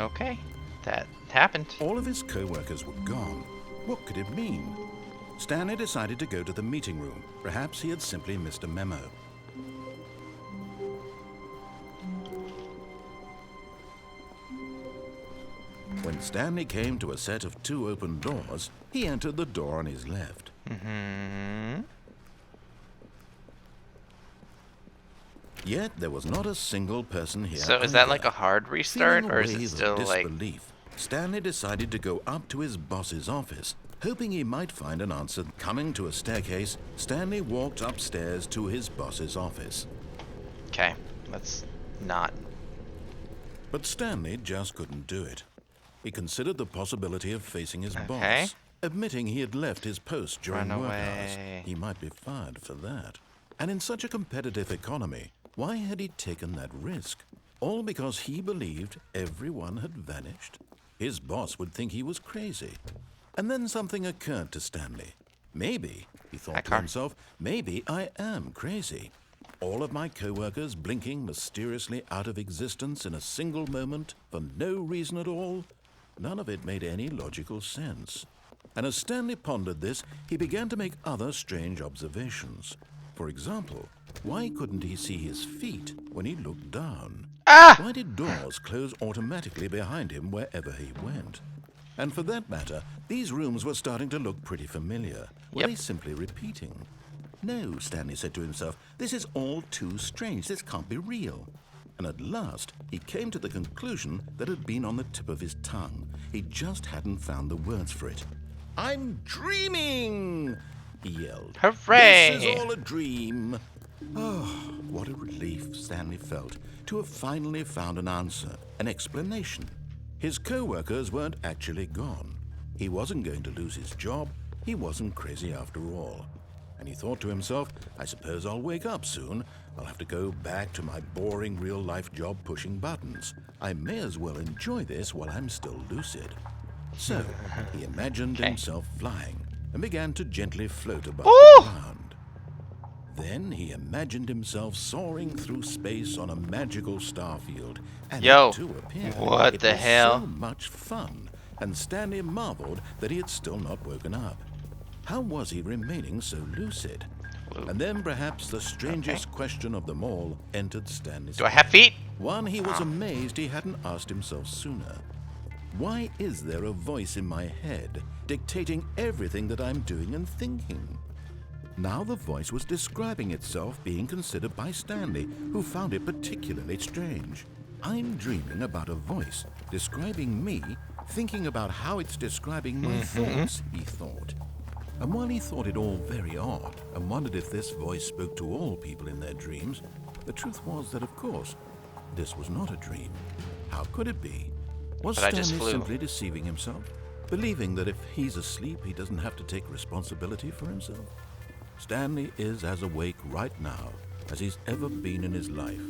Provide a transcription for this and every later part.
Okay, that happened. All of his co-workers were gone. What could it mean? Stanley decided to go to the meeting room. Perhaps he had simply missed a memo. When Stanley came to a set of 2 open doors, he entered the door on his left. Yet there was not a single person here. So is that like a hard restart, or is it still like... Stanley decided to go up to his boss's office, hoping he might find an answer. Coming to a staircase, Stanley walked upstairs to his boss's office. Okay, let's not. But Stanley just couldn't do it. He considered the possibility of facing his boss, admitting he had left his post during work hours. He might be fired for that. And in such a competitive economy, why had he taken that risk? All because he believed everyone had vanished? His boss would think he was crazy. And then something occurred to Stanley. Maybe, he thought to himself, maybe I am crazy. All of my co-workers blinking mysteriously out of existence in a single moment for no reason at all. None of it made any logical sense. And as Stanley pondered this, he began to make other strange observations. For example, why couldn't he see his feet when he looked down? Why did doors close automatically behind him wherever he went? And for that matter, these rooms were starting to look pretty familiar. Were they simply repeating? No, Stanley said to himself, this is all too strange. This can't be real. And at last, he came to the conclusion that had been on the tip of his tongue. He just hadn't found the words for it. I'm dreaming, he yelled. Hooray! This is all a dream. Oh, what a relief Stanley felt to have finally found an answer, an explanation. His co-workers weren't actually gone. He wasn't going to lose his job. He wasn't crazy after all. And he thought to himself, I suppose I'll wake up soon. I'll have to go back to my boring real-life job pushing buttons. I may as well enjoy this while I'm still lucid. So, he imagined himself flying and began to gently float above the ground. Then he imagined himself soaring through space on a magical starfield. And it too appeared. What the hell? So much fun. And Stanley marveled that he had still not woken up. How was he remaining so lucid? And then perhaps the strangest question of them all entered Stanley's Do I have feet? One he was amazed he hadn't asked himself sooner. Why is there a voice in my head dictating everything that I'm doing and thinking? Now the voice was describing itself being considered by Stanley, who found it particularly strange. I'm dreaming about a voice describing me, thinking about how it's describing my thoughts, he thought. And while he thought it all very odd and wondered if this voice spoke to all people in their dreams, the truth was that, of course, this was not a dream. How could it be? Was Stanley simply deceiving himself, believing that if he's asleep, he doesn't have to take responsibility for himself? Stanley is as awake right now as he's ever been in his life.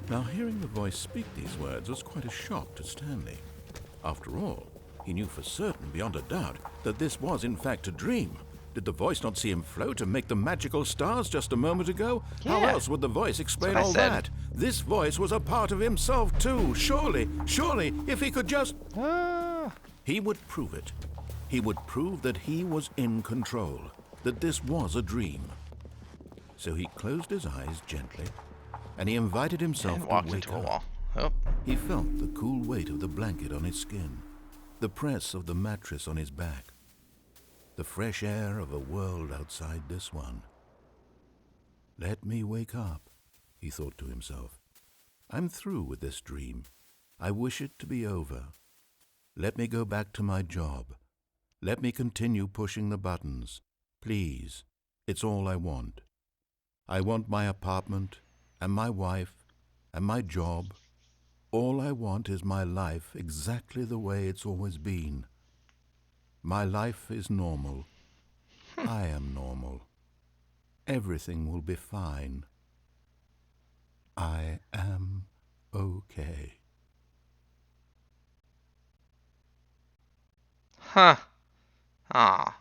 Now, hearing the voice speak these words was quite a shock to Stanley. After all, he knew for certain, beyond a doubt, that this was in fact a dream. Did the voice not see him float and make the magical stars just a moment ago? How else would the voice explain all that? This voice was a part of himself too. Surely, if he could just... He would prove it. He would prove that he was in control, that this was a dream. So he closed his eyes gently, and he invited himself to wake up. He felt the cool weight of the blanket on his skin, the press of the mattress on his back, the fresh air of a world outside this one. Let me wake up, he thought to himself. I'm through with this dream. I wish it to be over. Let me go back to my job. Let me continue pushing the buttons. Please, it's all I want. I want my apartment and my wife and my job. All I want is my life exactly the way it's always been. My life is normal. I am normal. Everything will be fine. I am okay. Huh. Ah.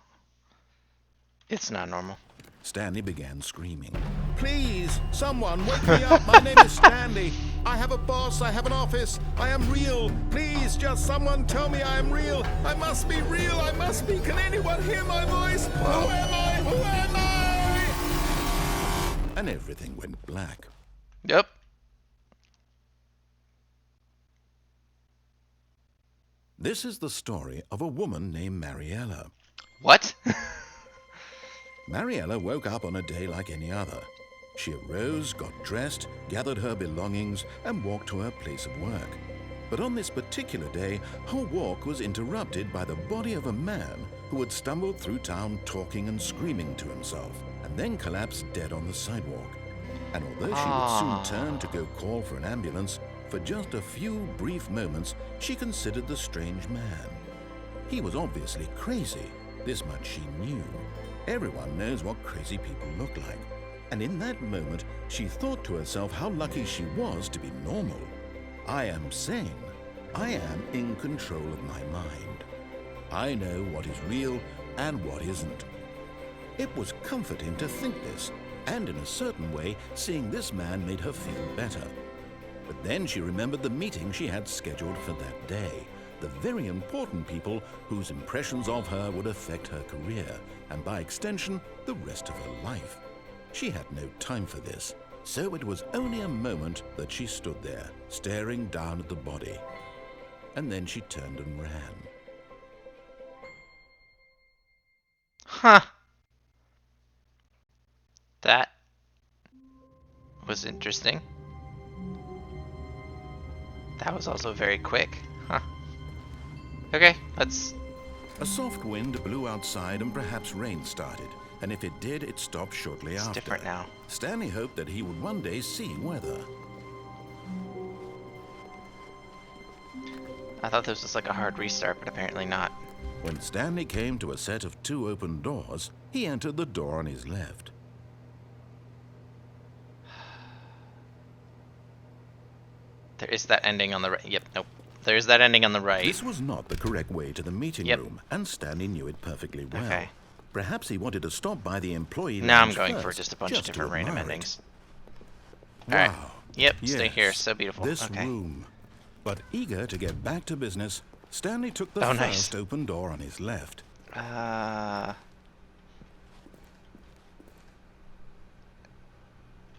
It's not normal. Stanley began screaming. Please, someone wake me up. My name is Stanley. I have a boss. I have an office. I am real. Please, just someone tell me I am real. I must be real. I must be. Can anyone hear my voice? Who am I? Who am I? And everything went black. Yep. This is the story of a woman named Mariella. What? Mariella woke up on a day like any other. She arose, got dressed, gathered her belongings, and walked to her place of work. But on this particular day, her walk was interrupted by the body of a man who had stumbled through town talking and screaming to himself, and then collapsed dead on the sidewalk. And although she would soon turn to go call for an ambulance, for just a few brief moments, she considered the strange man. He was obviously crazy. This much she knew. Everyone knows what crazy people look like. And in that moment, she thought to herself how lucky she was to be normal. I am sane. I am in control of my mind. I know what is real and what isn't. It was comforting to think this, and in a certain way, seeing this man made her feel better. But then she remembered the meeting she had scheduled for that day. The very important people whose impressions of her would affect her career, and by extension, the rest of her life. She had no time for this, so it was only a moment that she stood there, staring down at the body. And then she turned and ran. Huh. That was interesting. That was also very quick. Huh. Okay, let's... A soft wind blew outside and perhaps rain started, and if it did, it stopped shortly after. It's different now. Stanley hoped that he would one day see weather. I thought this was like a hard restart, but apparently not. When Stanley came to a set of 2 open doors, he entered the door on his left. There is that ending on the right. Yep, nope. There's that ending on the right. This was not the correct way to the meeting room, and Stanley knew it perfectly well. Okay. Perhaps he wanted to stop by the employee Now I'm lounge going first, for just a bunch of just to different random admire it. endings. Wow. Alright. Yep, stay Yes, here. So beautiful. This Okay. room. But eager to get back to business, Stanley took the Oh, first nice. open door on his left.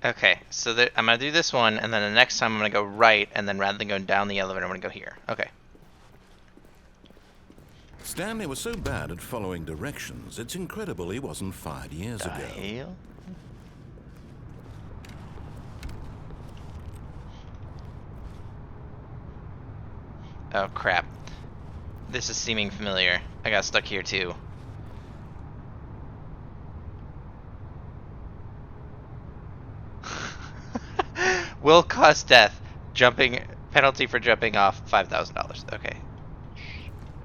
Okay, so I'm gonna do this one, and then the next time I'm gonna go right, and then rather than going down the elevator, I'm gonna go here. Okay. Stanley was so bad at following directions, it's incredible he wasn't fired years The ago. hell? Oh crap. This is seeming familiar. I got stuck here too. Will cause death. Jumping penalty for jumping off $5,000. Okay.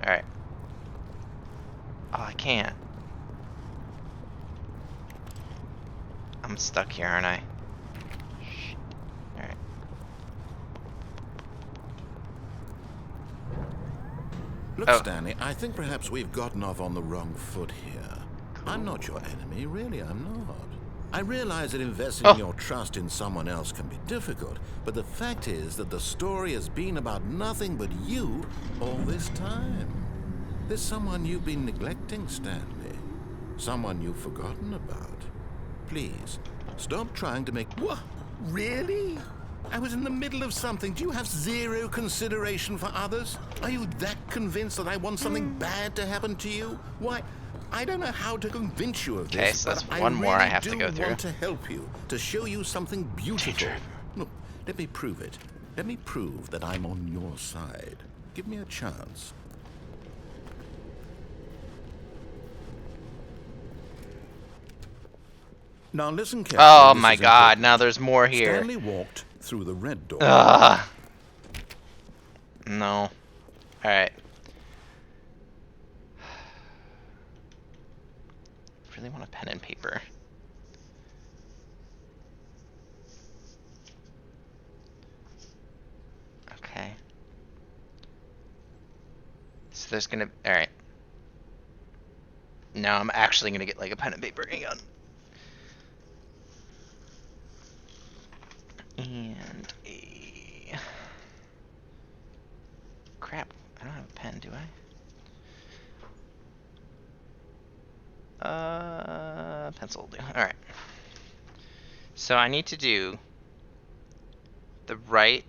Alright. Oh, I can't. I'm stuck here, aren't I? Alright. Look, Oh. Stanley, I think perhaps we've gotten off on the wrong foot here. I'm not your enemy, really, I'm not. I realize that investing your trust in someone else can be difficult, but the fact is that the story has been about nothing but you all this time. There's someone you've been neglecting, Stanley. Someone you've forgotten about. Please, stop trying to make... What? Really? I was in the middle of something. Do you have zero consideration for others? Are you that convinced that I want something bad to happen to you? Why, I don't know how to convince you of this, Okay, so that's but one I more really I have to go through. want to help you, to show you something beautiful. Teacher. Look, let me prove it. Let me prove that I'm on your side. Give me a chance. Now listen carefully. Oh This my is god, important. now there's more here. Stanley walked through the red door. Ugh. No. Alright. Really want a pen and paper. Okay. So there's gonna... Alright. Now I'm actually gonna get like a pen and paper. Hang on. And a crap. I don't have a pen, do I? Pencil will do. Alright. So I need to do the right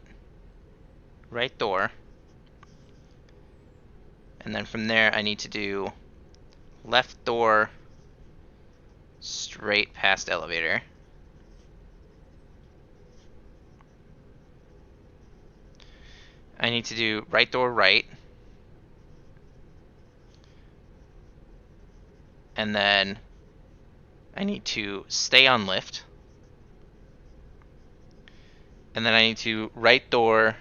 door. And then from there I need to do left door straight past elevator. I need to do right door right. And then I need to stay on lift. And then I need to right door,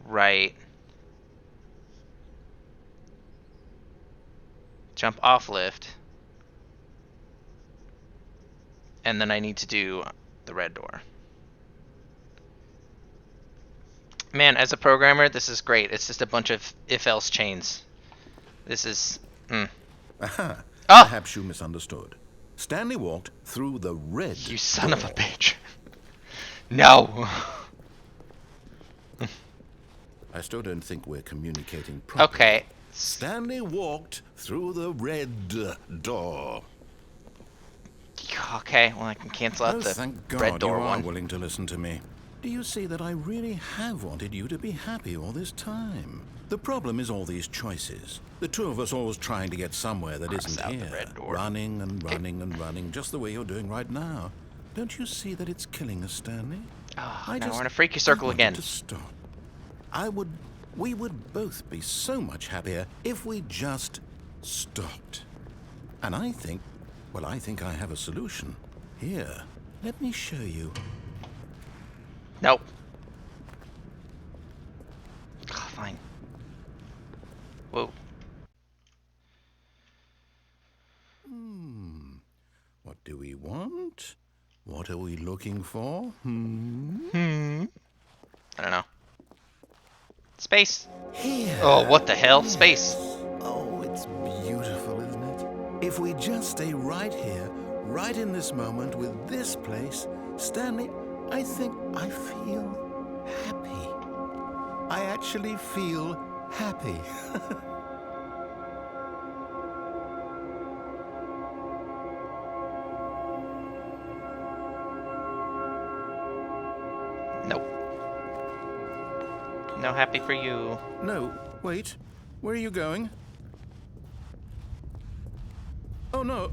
right, jump off lift, and then I need to do the red door. Man, as a programmer, this is great. It's just a bunch of if-else chains. This is... Aha. Oh! Perhaps you misunderstood. Stanley walked through the red You son door. of a bitch. No! I still don't think we're communicating properly. Okay. Stanley walked through the red door. Okay, well I can cancel out Oh, the thank God red door you are one. willing to listen to me. Do you see that I really have wanted you to be happy all this time? The problem is all these choices. The two of us always trying to get somewhere that Cross isn't out the here. red door. Running and running and running, just the way you're doing right now. Don't you see that it's killing us, Stanley? Oh, now we're in a freaky circle again. To stop. We would both be so much happier if we just stopped. And I think I have a solution. Here, let me show you. Nope. Oh, fine. Whoa. What do we want? What are we looking for? I don't know. Space. Here. Oh, what the hell? Space. Oh, it's beautiful, isn't it? If we just stay right here, right in this moment with this place, Stanley, I think I feel happy. I actually feel happy. Nope. No happy for you. No, wait. Where are you going? Oh, no.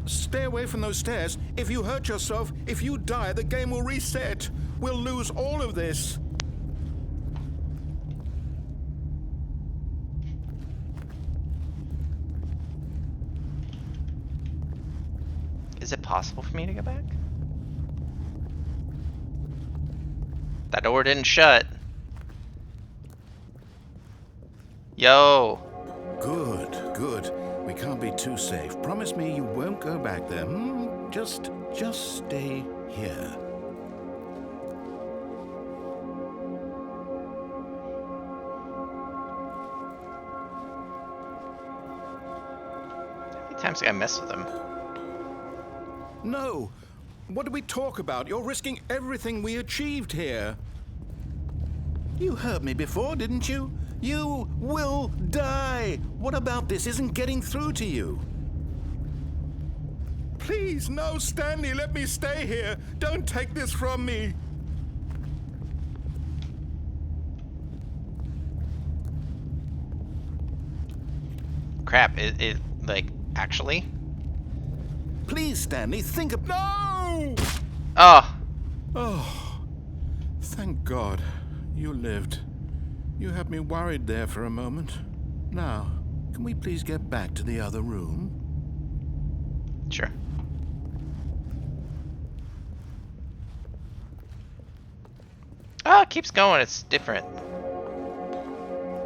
Stay away from those stairs. If you hurt yourself, if you die, the game will reset. We'll lose all of this. Is it possible for me to go back? That door didn't shut. Yo. Good, good. We can't be too safe. Promise me you won't go back there. Just stay here. How many times did I mess with him? No. What did we talk about? You're risking everything we achieved here. You heard me before, didn't you? You will die. What about this isn't getting through to you? Please, no, Stanley, let me stay here. Don't take this from me. Crap, it like, actually? Please, Stanley, think of... No! Oh! Oh, thank God you lived. You had me worried there for a moment. Now, can we please get back to the other room? Sure. Oh, it keeps going, it's different.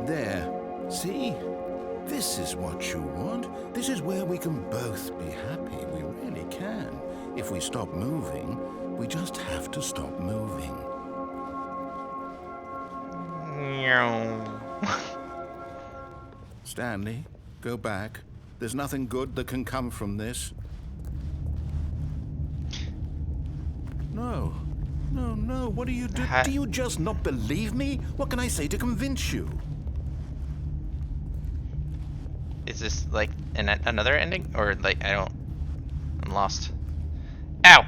There. See? This is what you want. This is where we can both be happy. We really can. If we stop moving, we just have to stop moving. Stanley, go back. There's nothing good that can come from this. No. No, no, what do you do? Do you just not believe me? What can I say to convince you? Is this like another ending? Or like, I'm lost. Ow!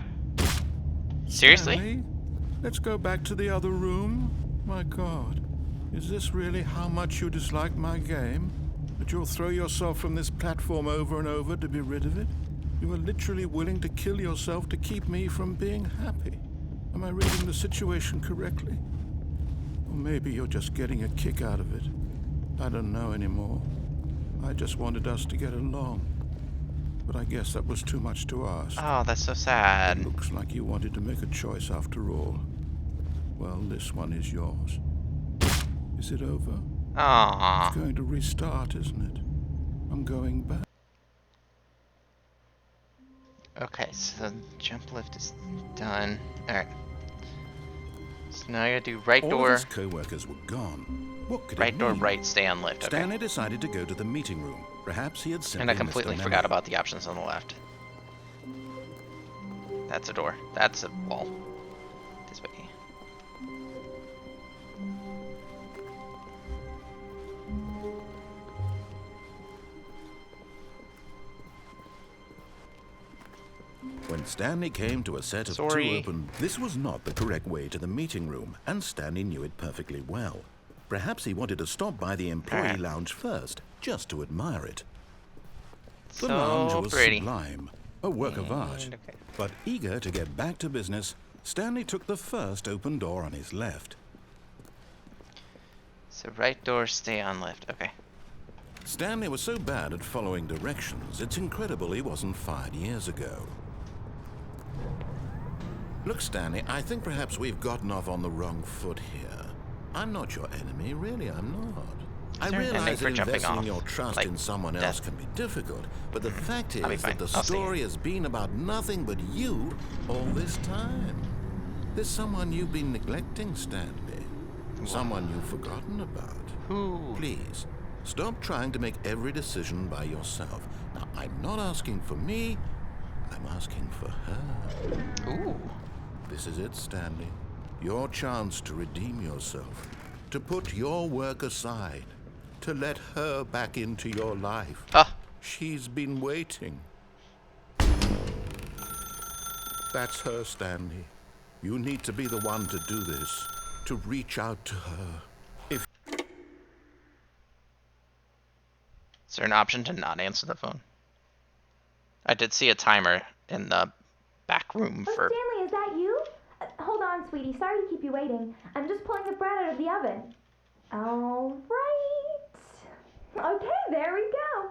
Seriously? Stanley, let's go back to the other room. My God, is this really how much you dislike my game? That you'll throw yourself from this platform over and over to be rid of it? You are literally willing to kill yourself to keep me from being happy. Am I reading the situation correctly? Or maybe you're just getting a kick out of it. I don't know anymore. I just wanted us to get along. But I guess that was too much to ask. Oh, that's so sad. It looks like you wanted to make a choice after all. Well, this one is yours. Is it over? Aww. It's going to restart, isn't it? I'm going back. Okay, so the jump lift is done. Alright. So now I gotta do right All door. of his co-workers were gone. What could Right it door, mean? right, stay on lift. Okay. Stanley decided to go to the meeting room. Perhaps he had simply And I missed a completely memo. forgot about the options on the left. That's a door. That's a wall. This way. When Stanley came to a set of two open... This was not the correct way to the meeting room, and Stanley knew it perfectly well. Perhaps he wanted to stop by the employee lounge first, just to admire it. The lounge was sublime, a work of art. Okay. But eager to get back to business, Stanley took the first open door on his left. So right door, stay on lift. Okay. Stanley was so bad at following directions, it's incredible he wasn't fired years ago. Look, Stanley, I think perhaps we've gotten off on the wrong foot here. I'm not your enemy, really, I'm not. I realize that investing your trust in someone else can be difficult, but the fact is that the story has been about nothing but you all this time. There's someone you've been neglecting, Stanley. Someone you've forgotten about. Who? Please, stop trying to make every decision by yourself. Now, I'm not asking for me, I'm asking for her. Ooh. This is it, Stanley. Your chance to redeem yourself. To put your work aside. To let her back into your life. She's been waiting. That's her, Stanley. You need to be the one to do this. To reach out to her. Is there an option to not answer the phone? I did see a timer in the back room for... Stanley, is that you? Hold on, sweetie. Sorry to keep you waiting. I'm just pulling the bread out of the oven. All right. Okay, there we go.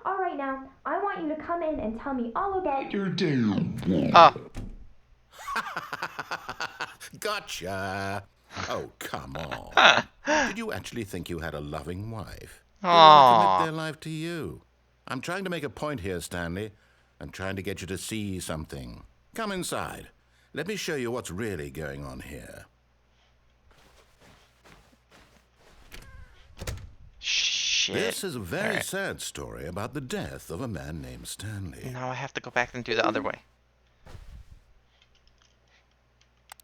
All right, now, I want you to come in and tell me all about your day. Gotcha. Oh, come on. Did you actually think you had a loving wife? They want to commit their life to you. I'm trying to make a point here, Stanley. I'm trying to get you to see something. Come inside. Let me show you what's really going on here. Shit. This is a very sad story about the death of a man named Stanley. Now I have to go back and do the other way.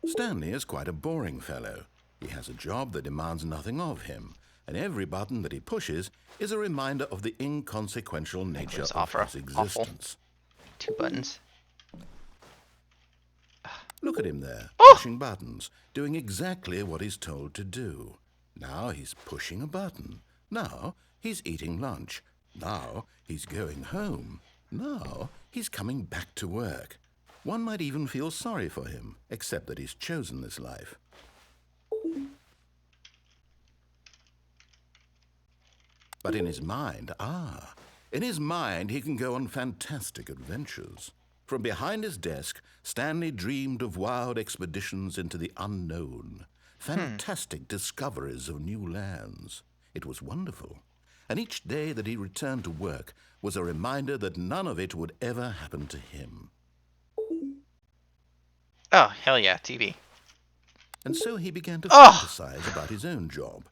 Stanley is quite a boring fellow. He has a job that demands nothing of him, and every button that he pushes is a reminder of the inconsequential nature of his existence. 2 buttons. Look at him there, pushing buttons, doing exactly what he's told to do. Now he's pushing a button. Now he's eating lunch. Now he's going home. Now he's coming back to work. One might even feel sorry for him, except that he's chosen this life. But in his mind, he can go on fantastic adventures. From behind his desk, Stanley dreamed of wild expeditions into the unknown, fantastic discoveries of new lands. It was wonderful. And each day that he returned to work was a reminder that none of it would ever happen to him. Oh, hell yeah, TV. And so he began to fantasize about his own job.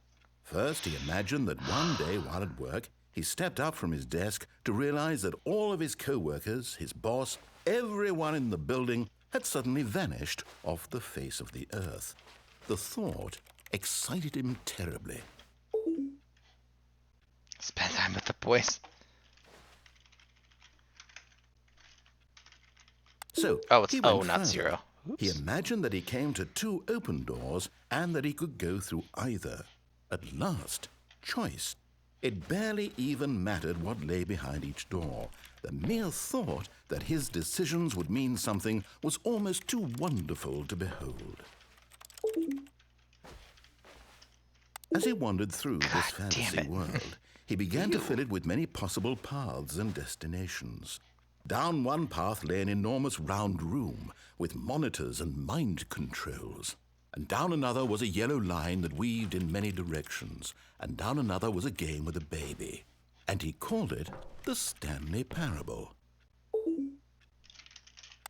First, he imagined that one day while at work, he stepped up from his desk to realize that all of his co-workers, his boss, everyone in the building had suddenly vanished off the face of the earth. The thought excited him terribly. Spend time with the boys. So Oh, it's he O, went not further. 0. He Oops. imagined that he came to 2 open doors and that he could go through either. At last, choice. It barely even mattered what lay behind each door. The mere thought that his decisions would mean something was almost too wonderful to behold. As he wandered through this God damn fantasy it. world, he began to fill it with many possible paths and destinations. Down one path lay an enormous round room with monitors and mind controls. And down another was a yellow line that weaved in many directions. And down another was a game with a baby. And he called it the Stanley Parable.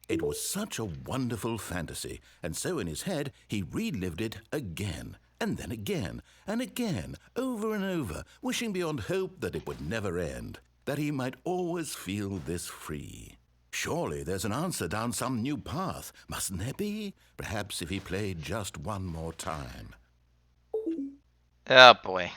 It was such a wonderful fantasy, and so in his head he relived it again, and then again, and again, over and over, wishing beyond hope that it would never end, that he might always feel this free. Surely there's an answer down some new path, mustn't there be? Perhaps if he played just one more time. Oh boy.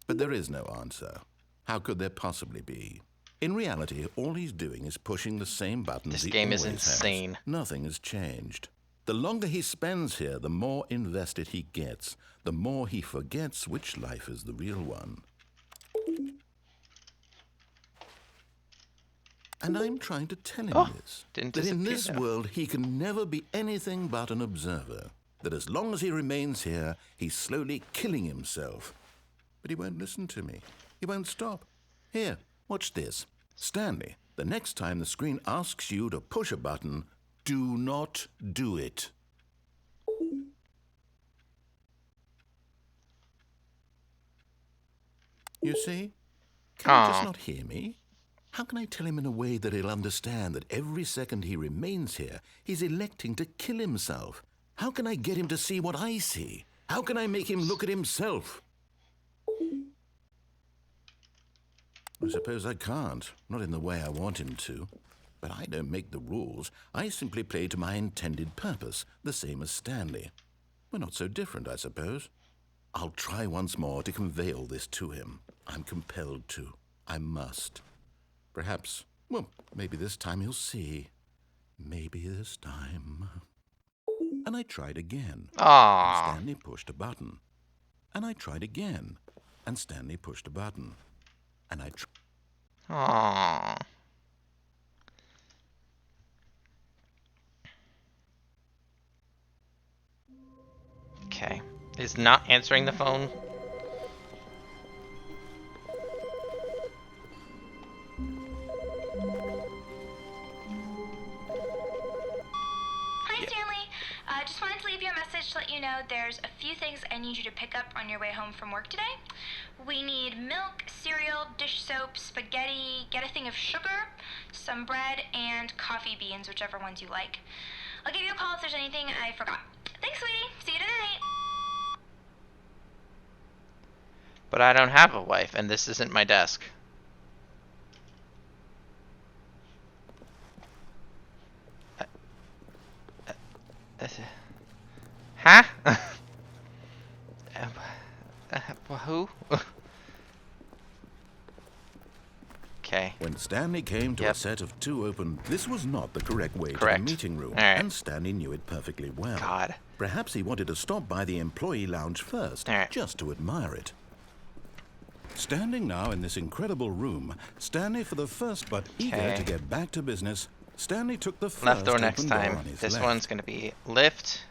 But there is no answer. How could there possibly be? In reality, all he's doing is pushing the same buttons This he game is always has. insane. Nothing has changed. The longer he spends here, the more invested he gets, the more he forgets which life is the real one. And I'm trying to tell him this, didn't that in disappear, this though. world he can never be anything but an observer, that as long as he remains here, he's slowly killing himself. But he won't listen to me. He won't stop. Here, watch this. Stanley, the next time the screen asks you to push a button, do not do it. You see? Can he just Aw. not hear me? How can I tell him in a way that he'll understand that every second he remains here, he's electing to kill himself? How can I get him to see what I see? How can I make him look at himself? I suppose I can't, not in the way I want him to. But I don't make the rules. I simply play to my intended purpose, the same as Stanley. We're not so different, I suppose. I'll try once more to convey all this to him. I'm compelled to. I must. Perhaps, well, maybe this time he'll see. Maybe this time. And I tried again. And Aww. Stanley pushed a button. And I tried again. And Stanley pushed a button. And I tried. Aww. Okay. Is not answering the phone. Hi, Yeah. Stanley. Just wanted to leave you a message to let you know there's a few things I need you to pick up on your way home from work today. We need milk, cereal, dish soap, spaghetti, get a thing of sugar, some bread, and coffee beans, whichever ones you like. I'll give you a call if there's anything I forgot. Thanks, sweetie. See you tonight. But I don't have a wife, and this isn't my desk. Huh? Who? Okay. When Stanley came to a Yep. set of 2 open, this was not the correct way Correct. to the meeting room, All right. and Stanley knew it perfectly well. God. Perhaps he wanted to stop by the employee lounge first, All right. just to admire it. Standing now in this incredible room, Stanley for the first but eager Okay. to get back to business, Stanley took the first Left door open next door time. on his This left. one's gonna be lift.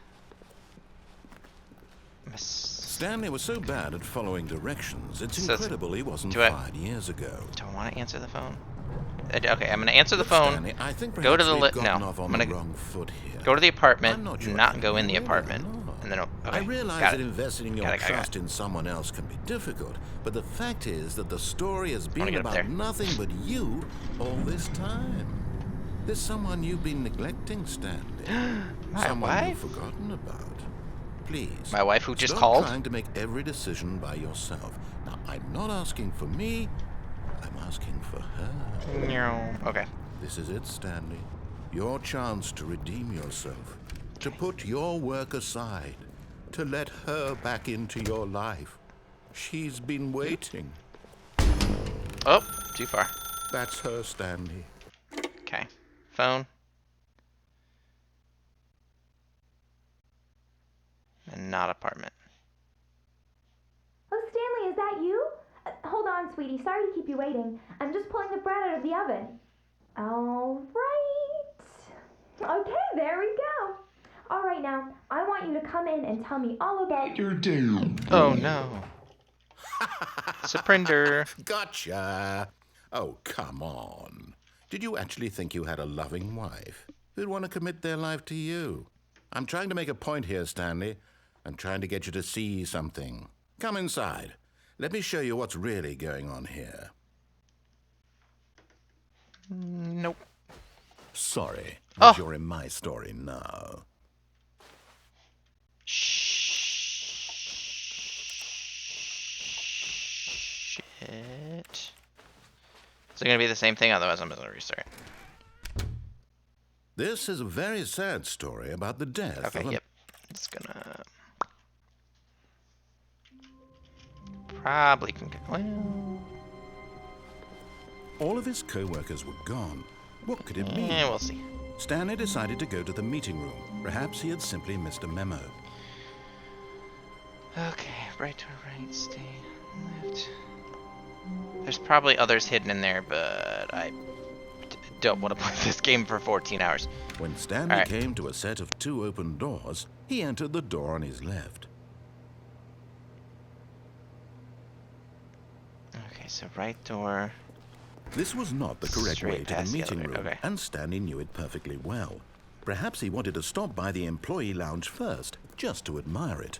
Stanley was so bad at following directions, it's So- incredible he wasn't do I- 5 years ago. Do I want to answer the phone? Okay, I'm gonna answer the phone. Stanley, I think Go to perhaps the we've no. gotten off on I'm the gonna wrong foot here. go to the apartment, I'm not sure not if go you in the will or apartment, not. and then I okay, realize got that it. investing your Got it. trust in someone else can be difficult, but the fact is that the story has been get up there. about nothing but you all this time. There's someone you've been neglecting, Stanley. My someone wife? you've forgotten about. Please. My wife who just stop called? trying to make every decision by yourself. Now, I'm not asking for me. I'm asking for her. Okay. This is it, Stanley. Your chance to redeem yourself, to put your work aside, to let her back into your life. She's been waiting. Oh, too far. That's her, Stanley. Okay. Phone. And not apartment. Oh, Stanley, is that you? Hold on, sweetie. Sorry to keep you waiting. I'm just pulling the bread out of the oven. All right. Okay, there we go. All right, now, I want you to come in and tell me all about your day. Oh, no. Surrender. Gotcha. Oh, come on. Did you actually think you had a loving wife who'd want to commit their life to you? I'm trying to make a point here, Stanley. I'm trying to get you to see something. Come inside. Let me show you what's really going on here. Nope. Sorry, but Oh. you're in my story now. Shit. Is it gonna be the same thing? Otherwise, I'm gonna restart. This is a very sad story about the death Okay, of a... yep. It's gonna... Probably can get... Well... All of his co-workers were gone. What could it mean? Yeah, we'll see. Stanley decided to go to the meeting room. Perhaps he had simply missed a memo. Okay, right to right, stay left. There's probably others hidden in there, but I don't want to play this game for 14 hours. When Stanley All right. came to a set of 2 open doors, he entered the door on his left. Okay, so right door. This was not the correct Straight way to the past the meeting elevator, room, okay. and Stanley knew it perfectly well. Perhaps he wanted to stop by the employee lounge first, just to admire it.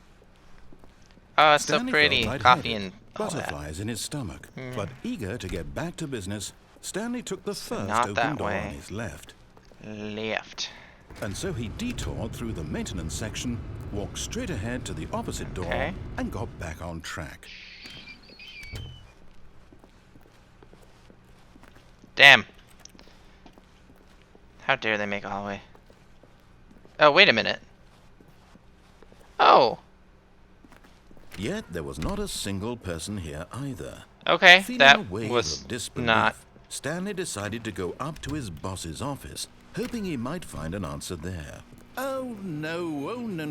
Oh, it's so Stanley pretty. felt Coffee lightheaded, and all that. butterflies in his stomach. But eager to get back to business, Stanley took the first not open that door way. on his left. Left. And so he detoured through the maintenance section, walked straight ahead to the opposite door, Okay. and got back on track. Damn. How dare they make a hallway? Oh, wait a minute. Oh. Yet there was not a single person here either. Okay, Feeling that a wave was of disbelief, not... Stanley decided to go up to his boss's office, hoping he might find an answer there. Oh no, no,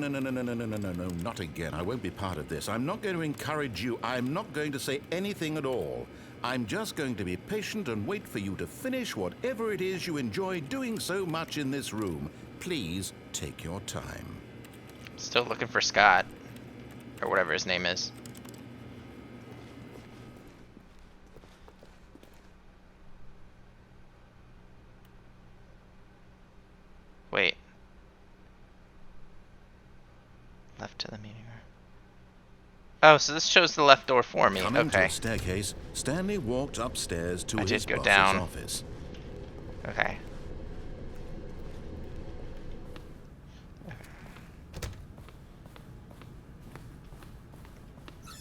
not again. I won't be part of this. I'm not going to encourage you. I'm not going to say anything at all. I'm just going to be patient and wait for you to finish whatever it is you enjoy doing so much in this room. Please take your time. Still looking for Scott. Or whatever his name is. Wait. Left to the meeting room. Oh, so this shows the left door for me. Coming to Okay. a staircase, Stanley walked upstairs to I his did go boss's down. office. Okay.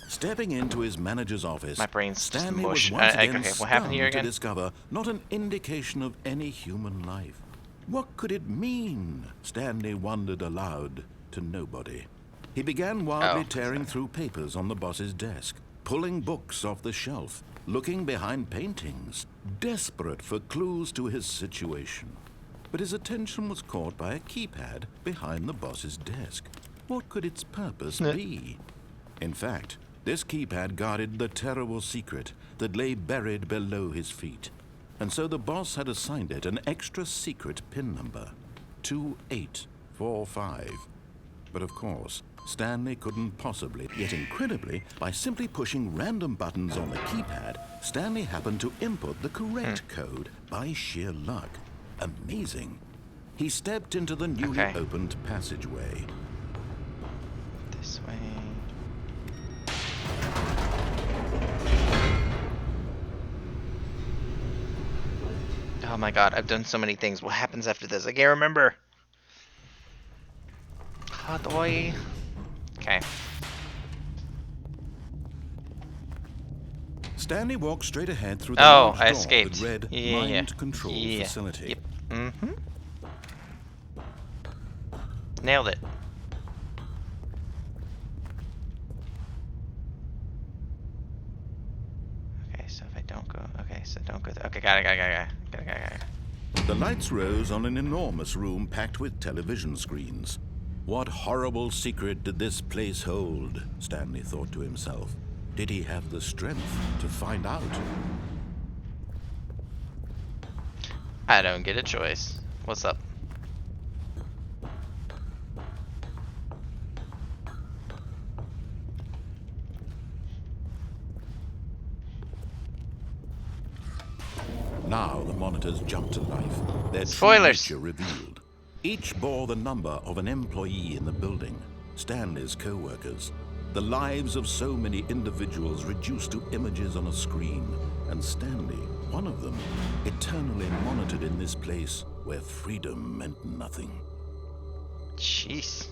Stepping into his manager's office, My brain's just Stanley mush. was once Okay, again what happened here stunned to again? discover not an indication of any human life. What could it mean? Stanley wondered aloud to nobody. He began wildly Oh, tearing through papers on the boss's desk, pulling books off the shelf, looking behind paintings, desperate for clues to his situation. But his attention was caught by a keypad behind the boss's desk. What could its purpose be? In fact, this keypad guarded the terrible secret that lay buried below his feet. And so the boss had assigned it an extra secret PIN number, 2845. But of course, Stanley couldn't possibly, yet incredibly, by simply pushing random buttons on the keypad, Stanley happened to input the correct code by sheer luck. Amazing. He stepped into the newly Okay. opened passageway. This way. Oh my god, I've done so many things. What happens after this? I can't remember. Hot boy. Okay. Stanley walked straight ahead through the Oh, large I door escaped. that read Yeah. Mind Control Yeah. Facility. Yep. Mm-hmm. Nailed it. Okay, so if I don't go... Okay, so don't go... Okay, got it. The lights rose on an enormous room packed with television screens. What horrible secret did this place hold? Stanley thought to himself. Did he have the strength to find out? I don't get a choice. What's up? Now the monitors jumped to life. Their true Spoilers. nature revealed. Each bore the number of an employee in the building, Stanley's co-workers. The lives of so many individuals reduced to images on a screen, and Stanley, one of them, eternally monitored in this place where freedom meant nothing. Jeez.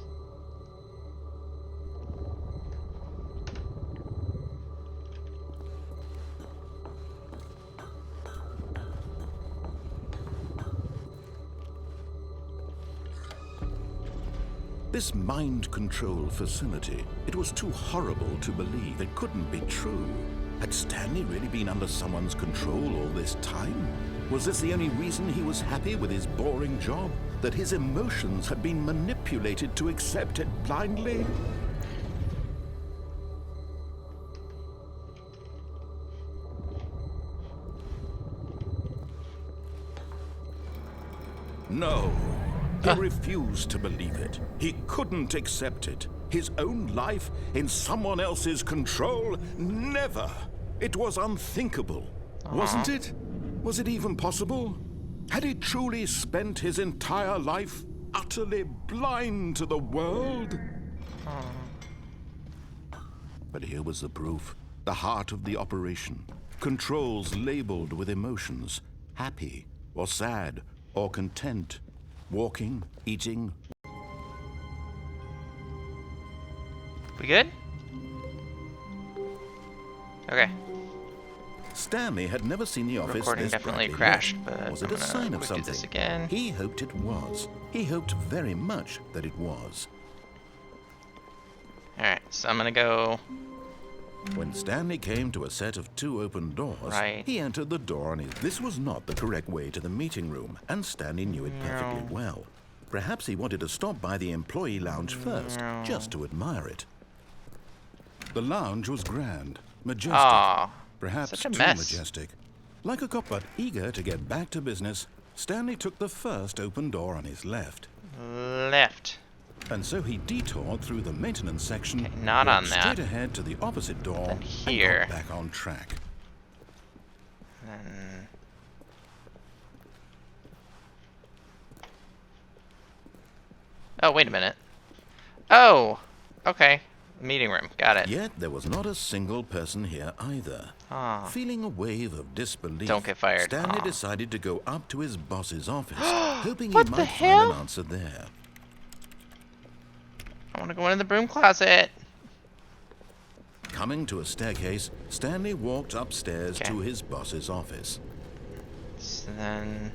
This mind control facility, it was too horrible to believe. It couldn't be true. Had Stanley really been under someone's control all this time? Was this the only reason he was happy with his boring job? That his emotions had been manipulated to accept it blindly? No. He refused to believe it. He couldn't accept it. His own life in someone else's control? Never. It was unthinkable. Wasn't it? Was it even possible? Had he truly spent his entire life utterly blind to the world? But here was the proof. The heart of the operation. Controls labeled with emotions. Happy, or sad, or content. Walking, eating. We good? Okay. Stanley had never seen the office Recording this definitely brightly crashed, lit. but Was it I'm a sign gonna of do something? this again. He hoped it was. He hoped very much that it was. Alright, so I'm gonna go... When Stanley came to a set of 2 open doors, Right. he entered the door on his... This was not the correct way to the meeting room, and Stanley knew it perfectly well. Perhaps he wanted to stop by the employee lounge first, just to admire it. The lounge was grand, majestic, Aw, perhaps such a too mess. majestic. Like a cop, but eager to get back to business, Stanley took the first open door on his left. Left. And so he detoured through the maintenance section, Okay, not walked on that. straight ahead to the opposite door, Then here. and got back on track. Then... Oh, wait a minute. Oh! Okay. Meeting room. Got it. Yet there was not a single person here either. Ah. Feeling a wave of disbelief, Don't get fired. Stanley Aw. decided to go up to his boss's office, hoping he What might the find hell? an answer there. I want to go into the broom closet. Coming to a staircase, Stanley walked upstairs Okay. to his boss's office. So then...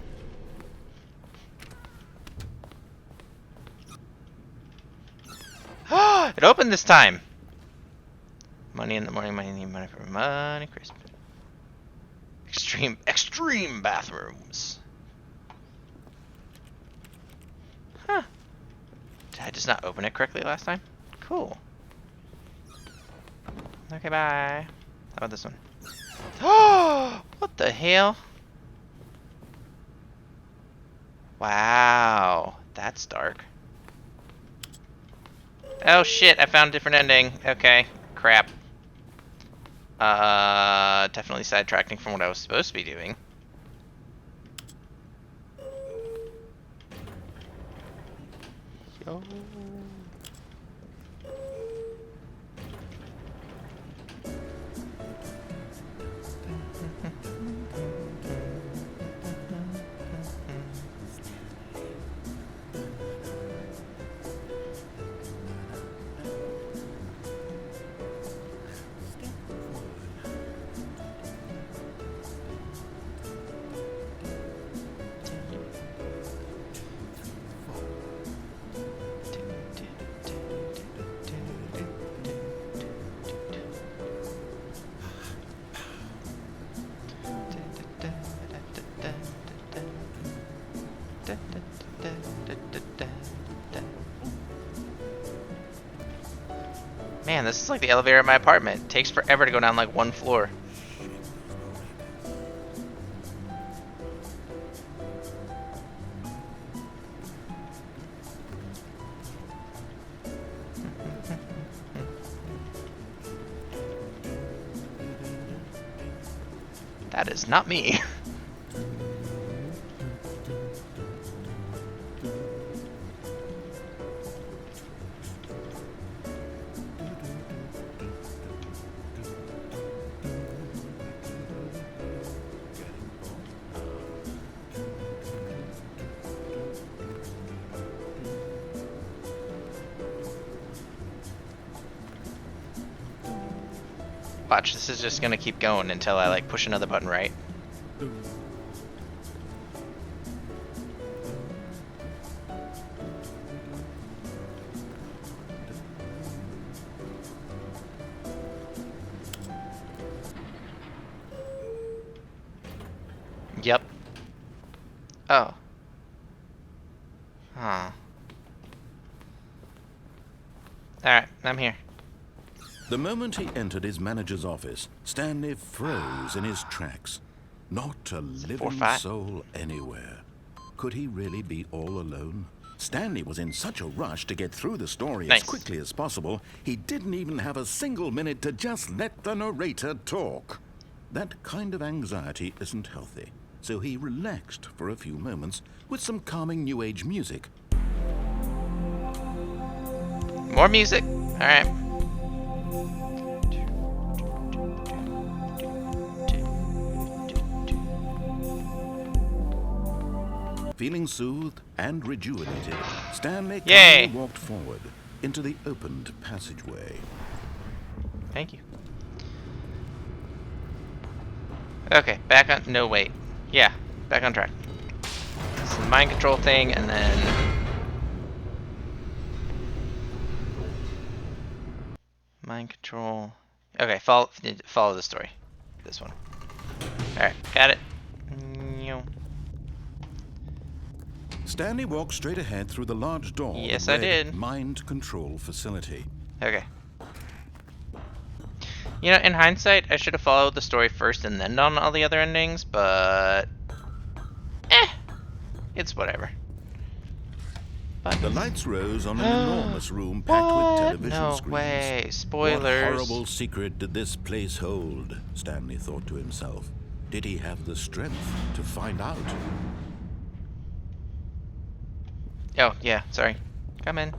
It opened this time! Money in the morning, money in the evening, money for money crisp. Extreme bathrooms. Huh. Did I just not open it correctly last time? Cool. Okay, bye. How about this one? Oh! What the hell? Wow. That's dark. Oh shit, I found a different ending. Okay, crap. Definitely sidetracking from what I was supposed to be doing. Yo. Man, this is like the elevator at my apartment. It takes forever to go down like one floor. That is not me. Watch, this is just gonna keep going until I like push another button, right? Yep. Oh. Huh. Alright, I'm here. The moment he entered his manager's office, Stanley froze in his tracks. Not a living 4-5? soul anywhere. Could he really be all alone? Stanley was in such a rush to get through the story Nice. as quickly as possible, he didn't even have a single minute to just let the narrator talk. That kind of anxiety isn't healthy, so he relaxed for a few moments with some calming New Age music. More music. Alright. Feeling soothed and rejuvenated, Stanley Yay! calmly walked forward into the opened passageway. Thank you. Okay, back on. No, wait. Yeah, back on track. It's the mind control thing, and then. Mind control. Okay, follow the story. This one. Alright, got it. Stanley walked straight ahead through the large door. Yes, that I read did. Mind control facility. Okay. You know, in hindsight, I should have followed the story first and then done all the other endings, but... It's whatever. But... The lights rose on an enormous room packed with television No screens. way. Spoilers. What horrible secret did this place hold? Stanley thought to himself. Did he have the strength to find out? Oh, yeah, sorry. Come in.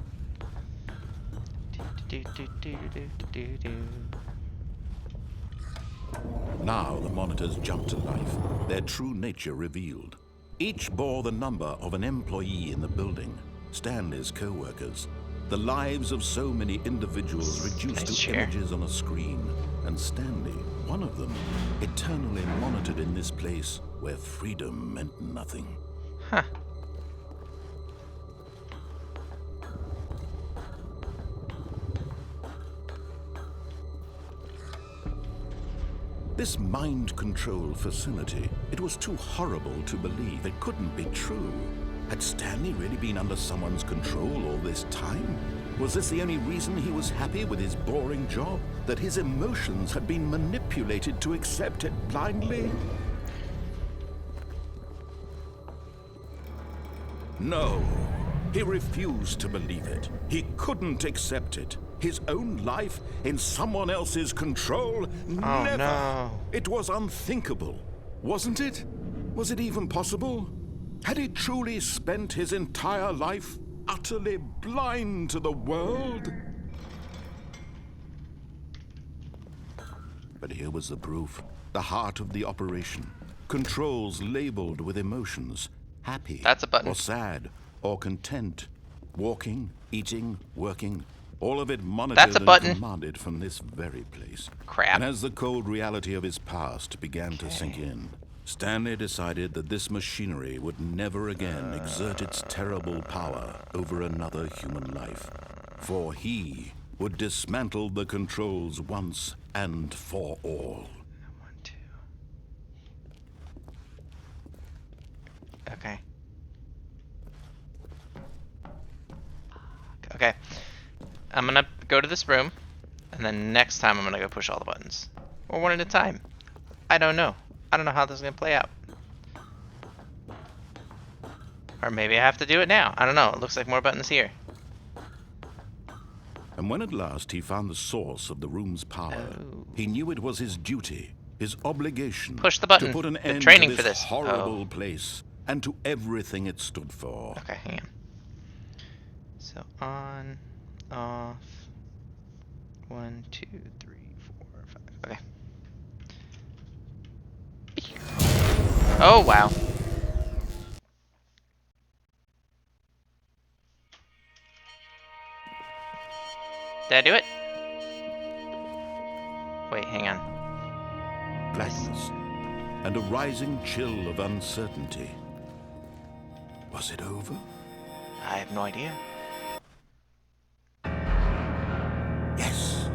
Now the monitors jumped to life, their true nature revealed. Each bore the number of an employee in the building, Stanley's co-workers. The lives of so many individuals reduced Nice to chair. images on a screen, and Stanley, one of them, eternally monitored in this place where freedom meant nothing. Huh. This mind control facility, it was too horrible to believe. It couldn't be true. Had Stanley really been under someone's control all this time? Was this the only reason he was happy with his boring job? That his emotions had been manipulated to accept it blindly? No, he refused to believe it. He couldn't accept it. His own life in someone else's control? Oh, Never. no. It was unthinkable, wasn't it? Was it even possible? Had he truly spent his entire life utterly blind to the world? But here was the proof. The heart of the operation. Controls labeled with emotions. Happy. That's a button. Or sad. Or content. Walking, eating, working. All of it monitored That's a button. and commanded from this very place. Crap. And as the cold reality of his past began to sink in, Stanley decided that this machinery would never again exert its terrible power over another human life. For he would dismantle the controls once and for all. 1, 2. Okay. Okay. I'm gonna go to this room. And then next time I'm gonna go push all the buttons. Or one at a time. I don't know. I don't know how this is gonna play out. Or maybe I have to do it now. I don't know. It looks like more buttons here. And when at last he found the source of the room's power, Oh. he knew it was his duty, his obligation, Push the button. to put an Been end training to for this this. horrible Oh. place and to everything it stood for. Okay, hang on. So on, off. 1, 2, 3, 4, 5. Okay. Oh wow. Did I do it? Wait, hang on. Blackness and a rising chill of uncertainty. Was it over? I have no idea. Yes.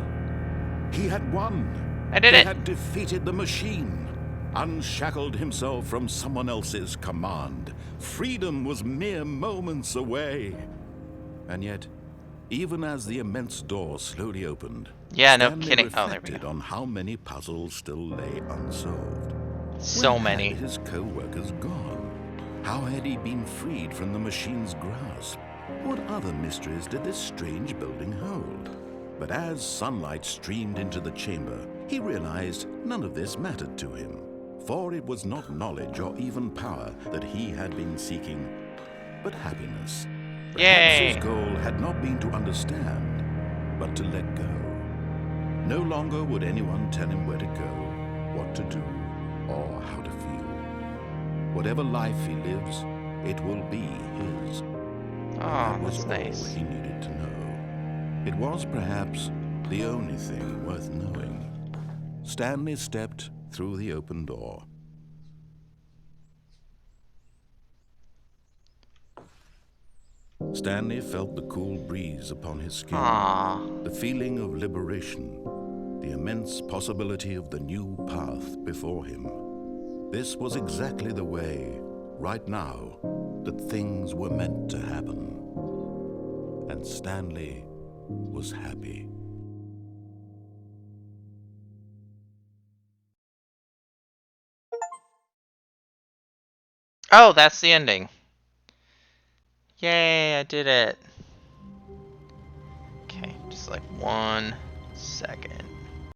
He had won. I did He it. had defeated the machine, unshackled himself from someone else's command. Freedom was mere moments away. And yet, even as the immense door slowly opened, Yeah, no Stanley kidding. Oh, there we reflected go. on how many puzzles still lay unsolved. So Where many. had his co-workers gone? How had he been freed from the machine's grasp? What other mysteries did this strange building hold? But as sunlight streamed into the chamber, he realized none of this mattered to him, for it was not knowledge or even power that he had been seeking, but happiness. Perhaps Yay! his goal had not been to understand, but to let go. No longer would anyone tell him where to go, what to do, or how to feel. Whatever life he lives, it will be his. Oh, That was that's all nice. he needed to know. It was perhaps the only thing worth knowing. Stanley stepped through the open door. Stanley felt the cool breeze upon his skin, Aww. the feeling of liberation, the immense possibility of the new path before him. This was exactly the way, right now, that things were meant to happen. And Stanley was happy. Oh, that's the ending. Yay, I did it. Okay, just like 1 second.